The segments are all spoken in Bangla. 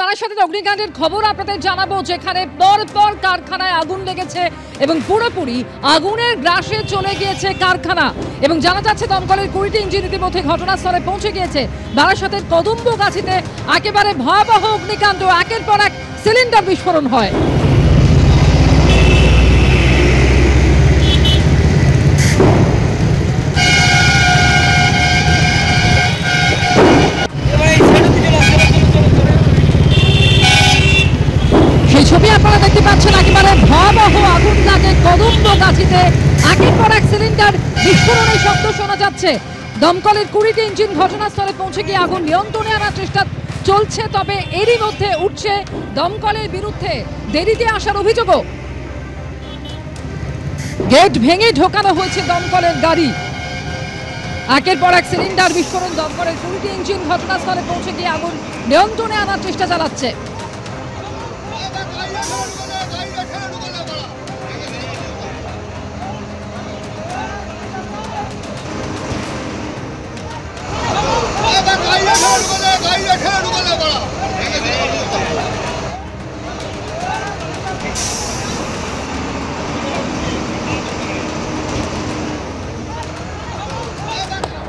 বারাসাতের অগ্নিকাণ্ডের খবর আপনাদের জানাবো, যেখানে পরপর কারখানায় আগুন লেগেছে এবং পুরোপুরি আগুনের গ্রাসে চলে গিয়েছে কারখানা। এবং জানা যাচ্ছে দমকলের 20টি ইঞ্জিন ইতিমধ্যে ঘটনাস্থলে পৌঁছে গিয়েছে। বারাসাতের কদম্বগাছিতে একেবারে ভয়াবহ অগ্নিকাণ্ড, একের পর এক সিলিন্ডার বিস্ফোরণ হয়। ছবি আপনারা দেখতে পাচ্ছেন, একেবারে ভয়াবহ আগুন লাগে কদম্বগাছিতে, একের পর এক সিলিন্ডার বিস্ফোরণের শব্দ শোনা যাচ্ছে। দমকলের 20টি ইঞ্জিন ঘটনাস্থলে পৌঁছে গিয়ে আগুন নিয়ন্ত্রণে আনার চেষ্টা চলছে, তবে এরই মধ্যে উঠছে দমকলের বিরুদ্ধে দেরিতে আসার অভিযোগও। গেট ভেঙে ঢোকানো হয়েছে দমকলের গাড়ি, একের পর এক সিলিন্ডার বিস্ফোরণ। দমকলের 20টি ইঞ্জিন ঘটনাস্থলে পৌঁছে গিয়ে আগুন নিয়ন্ত্রণে আনার চেষ্টা চালাচ্ছে।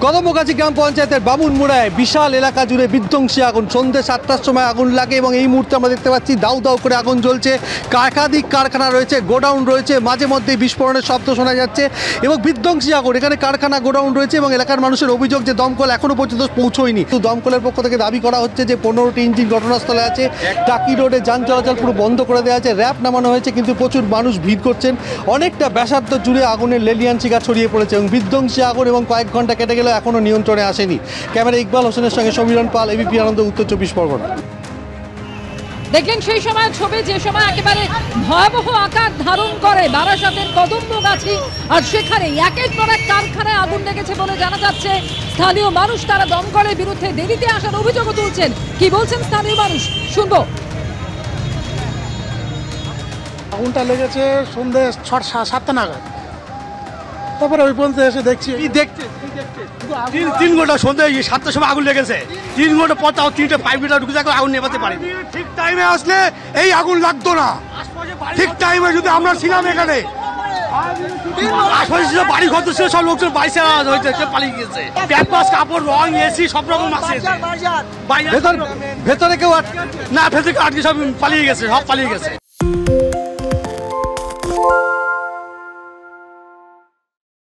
কদম্বগাছি গ্রাম পঞ্চায়েতের বামুনমুড়ায় বিশাল এলাকা জুড়ে বিধ্বংসী আগুন। সন্ধ্যে 7টার সময় আগুন লাগে এবং এই মুহূর্তে আমরা দেখতে পাচ্ছি দাউ দাউ করে আগুন জ্বলছে। একাধিক কারখানা রয়েছে, গোডাউন রয়েছে, মাঝে মধ্যে বিস্ফোরণের শব্দ শোনা যাচ্ছে এবং বিধ্বংসী আগুন। এখানে কারখানা, গোডাউন রয়েছে এবং এলাকার মানুষের অভিযোগ যে দমকল এখনো পর্যন্ত পৌঁছয়নি। তো দমকলের পক্ষ থেকে দাবি করা হচ্ছে যে 15টি ইঞ্জিন ঘটনাস্থলে আছে। টাকি রোডে যান চলাচল পুরো বন্ধ করে দেওয়া আছে, র্যাপ নামানো হয়েছে, কিন্তু প্রচুর মানুষ ভিড় করছেন। অনেকটা ব্যাসার্ধ জুড়ে আগুনের লেলিয়ান শিখা ছড়িয়ে পড়েছে এবং বিধ্বংসী আগুন এবং কয়েক ঘন্টা কেটে গেলেও এখনো নিয়ন্ত্রণে আসেনি। ক্যামেরা ইকবাল হোসেনের সঙ্গে সমীরণ পাল, এবিপি আনন্দ, উত্তর 24 পরগনা। দেখলেন সেই সময় ছবি, যে সময় একেবারে ভয়াবহ আকার ধারণ করে বারাসাতের কদম্বগাছি, আর সেখানে একের পর এক কারখানায় আগুন লেগেছে বলে জানা যাচ্ছে। স্থানীয় মানুষ তারা দমকলের বিরুদ্ধে দেরিতে আসার অভিযোগও তুলছেন। কি বলছেন স্থানীয় মানুষ, শুনবো। আগুনটা লেগেছে সন্ধ্যে 7টা নাগাদ। তারপরে ওই পর্যন্ত এসে দেখছি দেখতে 3 ঘন্টা সন্ধ্যে 7টার সময় আগুন লেগেছে। 3 ঘন্টা পর তাও 3টে পাইপ লিটার ঢুকে থাকলে আগুন নেভাতে পারি। ঠিক টাইমে আসলে এই আগুন লাগতো না। ঠিক টাইমে যদি আমরা ছিলাম এখানে, আশপাশে বাড়ি ঘর ছিল, সব লোকজন বাড়ি ছাড়া হয়েছে, পালিয়ে গেছে। প্যাম্পাস, কাপড়, রং, এসি সব রকম আছে। ভেতরে কেউ না, ভেতরে আটকে সব পালিয়ে গেছে, সব পালিয়ে গেছে।